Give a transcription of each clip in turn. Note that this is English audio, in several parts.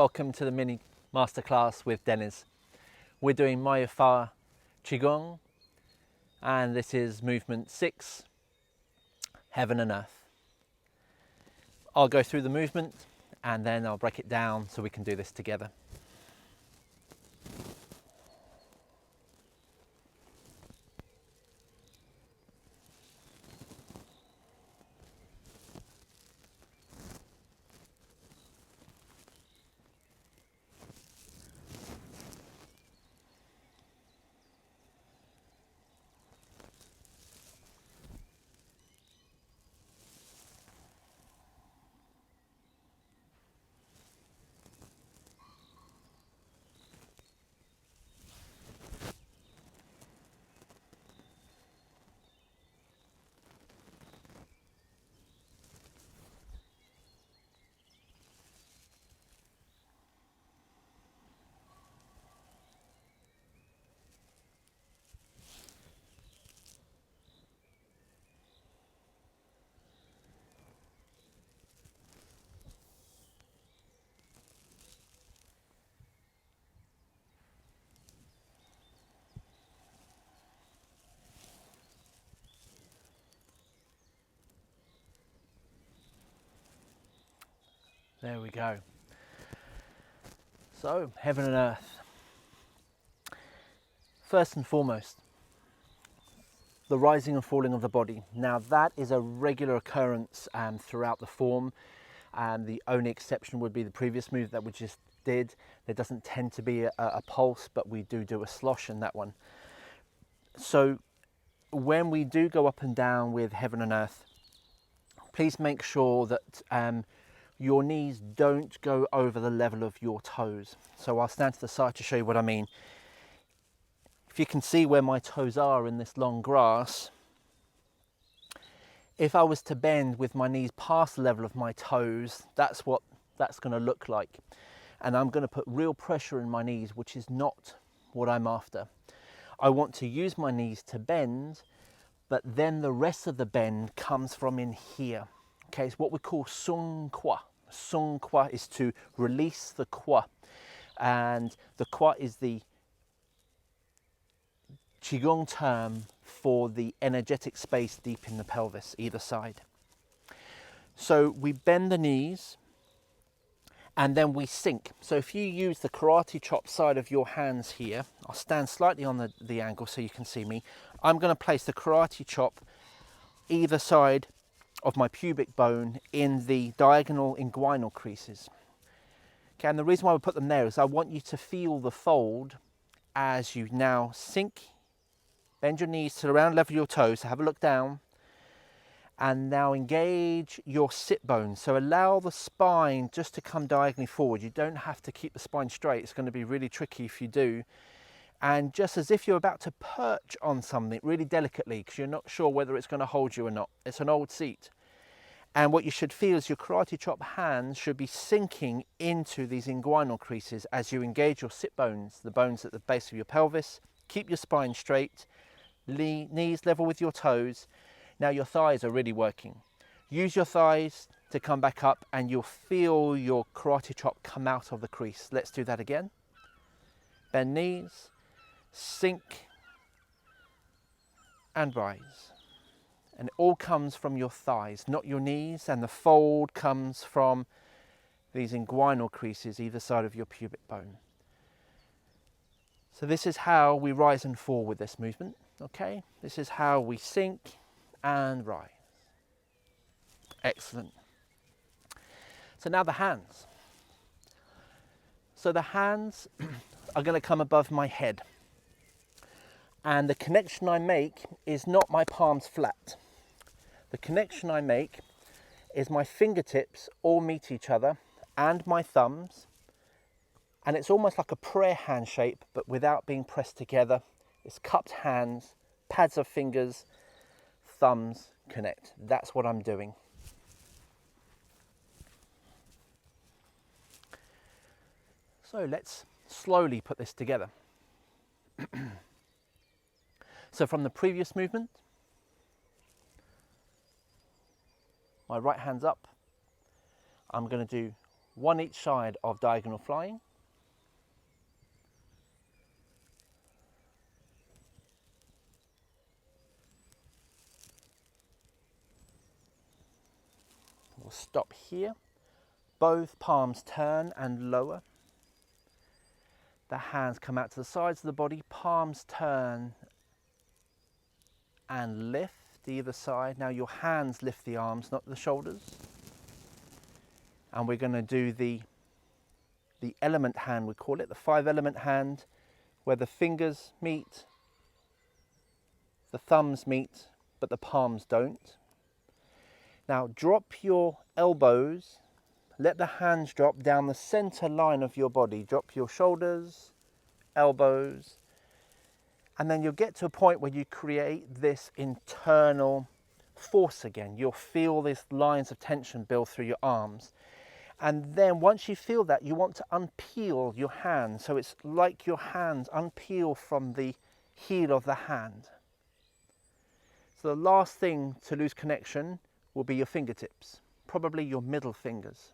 Welcome to the mini masterclass with Deniz. We're doing Myofa Qigong, and this is movement 6, Heaven and Earth. I'll go through the movement and then I'll break it down so we can do this together. There we go. So, heaven and earth. First and foremost, the rising and falling of the body. Now that is a regular occurrence throughout the form, and the only exception would be the previous move that we just did. There doesn't tend to be a pulse, but we do a slosh in that one. So when we do go up and down with heaven and earth, please make sure that your knees don't go over the level of your toes. So I'll stand to the side to show you what I mean. If you can see where my toes are in this long grass, if I was to bend with my knees past the level of my toes, that's what that's going to look like. And I'm going to put real pressure in my knees, which is not what I'm after. I want to use my knees to bend, but then the rest of the bend comes from in here. Okay, it's what we call sung kwa. Sung kwa is to release the kwa, and the kwa is the Qigong term for the energetic space deep in the pelvis, either side. So we bend the knees and then we sink. So if you use the karate chop side of your hands here, I'll stand slightly on the angle so you can see me. I'm going to place the karate chop either side of my pubic bone in the diagonal inguinal creases. Okay, and the reason why we put them there is I want you to feel the fold as you now sink. Bend your knees to around level your toes, so have a look down. And now engage your sit bones. So allow the spine just to come diagonally forward. You don't have to keep the spine straight. It's going to be really tricky if you do. And just as if you're about to perch on something really delicately, because you're not sure whether it's going to hold you or not. It's an old seat. And what you should feel is your karate chop hands should be sinking into these inguinal creases as you engage your sit bones, the bones at the base of your pelvis. Keep your spine straight, knees level with your toes. Now your thighs are really working. Use your thighs to come back up and you'll feel your karate chop come out of the crease. Let's do that again. Bend knees, sink and rise. And it all comes from your thighs, not your knees, and the fold comes from these inguinal creases either side of your pubic bone. So this is how we rise and fall with this movement, okay? This is how we sink and rise. Excellent. So now the hands. So the hands are going to come above my head. And the connection I make is not my palms flat. The connection I make is my fingertips all meet each other and my thumbs. And it's almost like a prayer hand shape, but without being pressed together. It's cupped hands, pads of fingers, thumbs connect. That's what I'm doing. So let's slowly put this together. So from the previous movement, my right hand's up. I'm going to do one each side of diagonal flying. We'll stop here. Both palms turn and lower. The hands come out to the sides of the body, palms turn and lift either side. Now your hands lift the arms, not the shoulders. And we're going to do the element hand, we call it, the 5-element hand, where the fingers meet, the thumbs meet, but the palms don't. Now drop your elbows, let the hands drop down the center line of your body. Drop your shoulders, elbows, and then you'll get to a point where you create this internal force again. You'll feel these lines of tension build through your arms. And then once you feel that, you want to unpeel your hand. So it's like your hands unpeel from the heel of the hand. So the last thing to lose connection will be your fingertips, probably your middle fingers.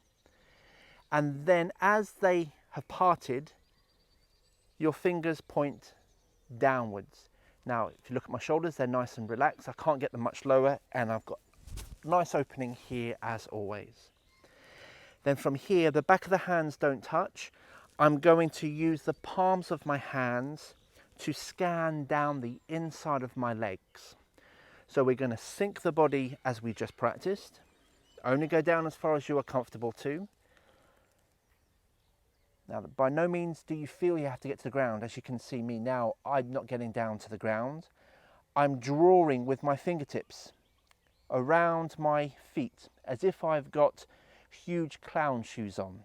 And then as they have parted, your fingers point downwards. Now, if you look at my shoulders, they're nice and relaxed. I can't get them much lower, and I've got a nice opening here as always. Then from here, the back of the hands don't touch. I'm going to use the palms of my hands to scan down the inside of my legs. So we're going to sink the body as we just practiced. Only go down as far as you are comfortable to. Now, by no means do you feel you have to get to the ground. As you can see me now, I'm not getting down to the ground. I'm drawing with my fingertips around my feet as if I've got huge clown shoes on.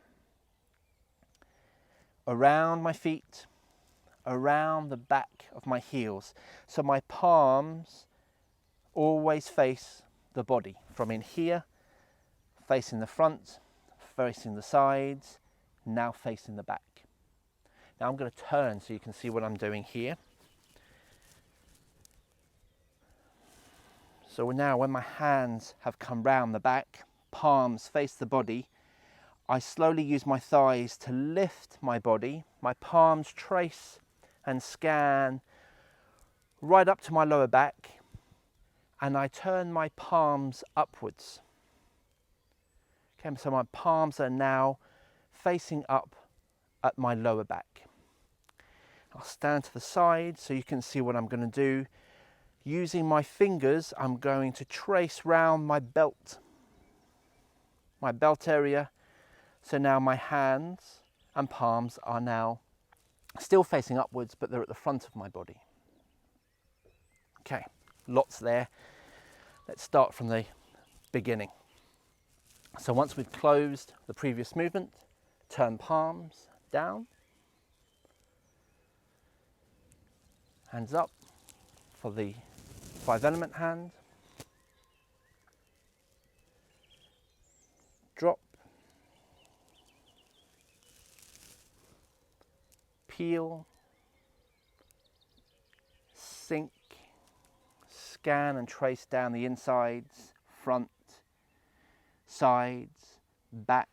Around my feet, around the back of my heels. So my palms always face the body. From in here, facing the front, facing the sides, now facing the back. Now I'm going to turn so you can see what I'm doing here. So now when my hands have come round the back, palms face the body, I slowly use my thighs to lift my body. My palms trace and scan right up to my lower back, and I turn my palms upwards. Okay, so my palms are now facing up at my lower back. I'll stand to the side so you can see what I'm going to do. Using my fingers, I'm going to trace round my belt area. So now my hands and palms are now still facing upwards, but they're at the front of my body. Okay, lots there. Let's start from the beginning. So once we've closed the previous movement, turn palms down, hands up for the 5-element hand, drop, peel, sink, scan and trace down the insides, front, sides, back,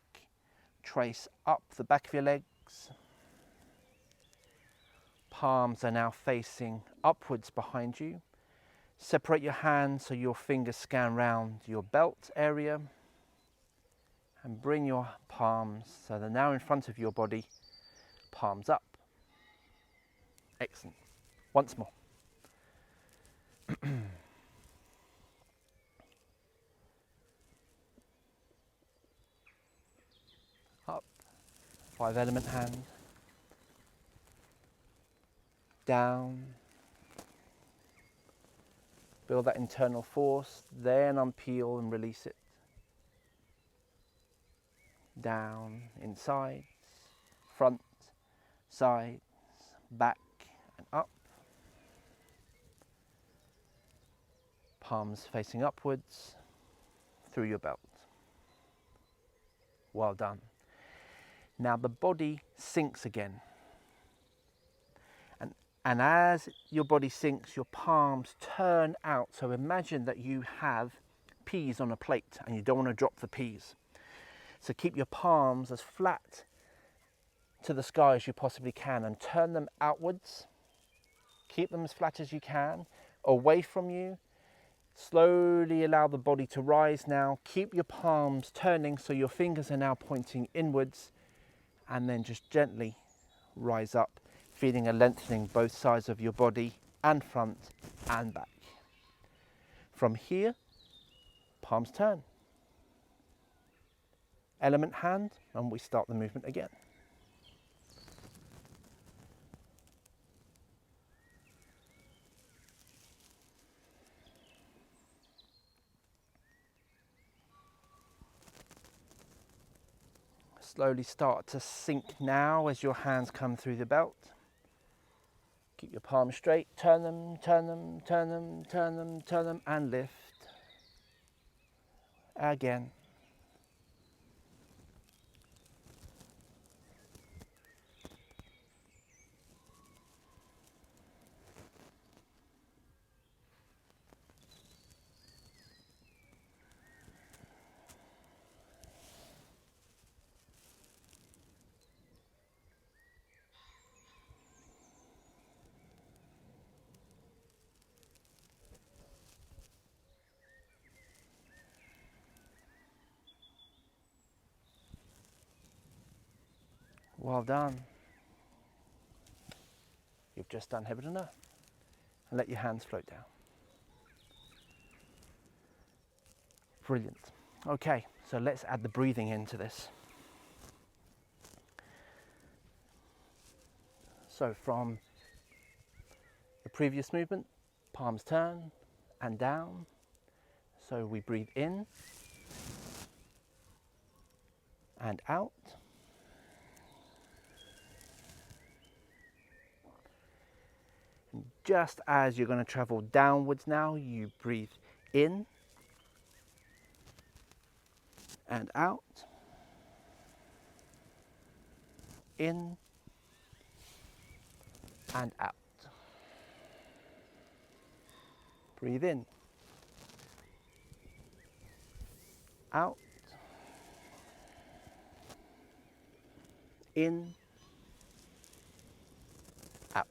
trace up the back of your legs. Palms are now facing upwards behind you. Separate your hands so your fingers scan round your belt area, and bring your palms so they're now in front of your body, palms up. Excellent. Once more. Up, 5-element hand, down, build that internal force, then unpeel and release it. Down, inside, front, sides, back and up. Palms facing upwards through your belt. Well done. Now the body sinks again. And as your body sinks, your palms turn out. So imagine that you have peas on a plate and you don't want to drop the peas. So keep your palms as flat to the sky as you possibly can and turn them outwards. Keep them as flat as you can, away from you. Slowly allow the body to rise now. Keep your palms turning so your fingers are now pointing inwards, and then just gently rise up, feeling a lengthening both sides of your body and front and back. From here, palms turn. Element hand, and we start the movement again. Slowly start to sink now as your hands come through the belt. Keep your palms straight, turn them, turn them, turn them, turn them, turn them, and lift. Again. Well done. You've just done heaven and earth. And let your hands float down. Brilliant. Okay, so let's add the breathing into this. So from the previous movement, palms turn and down. So we breathe in and out. And just as you're going to travel downwards now, you breathe in and out. In and out. Breathe in. Out. In. Out.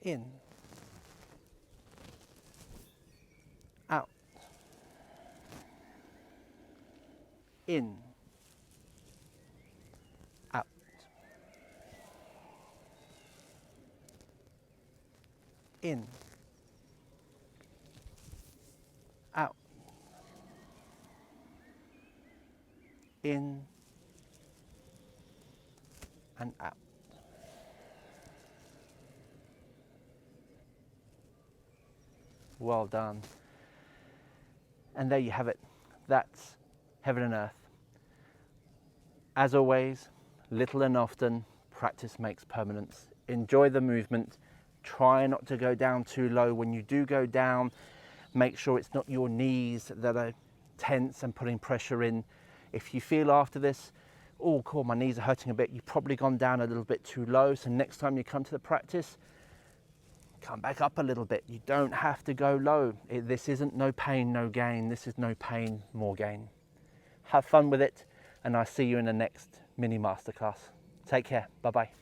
In. Out. In. Out. In. Out. In and out. Well done. And there you have it. That's heaven and earth. As always, little and often, practice makes permanence. Enjoy the movement. Try not to go down too low. When you do go down, make sure it's not your knees that are tense and putting pressure in. If you feel after this, oh cool, my knees are hurting a bit, you've probably gone down a little bit too low. So next time you come to the practice, come back up a little bit. You don't have to go low. This isn't no pain, no gain. This is no pain, more gain. Have fun with it, and I'll see you in the next mini masterclass. Take care. Bye-bye.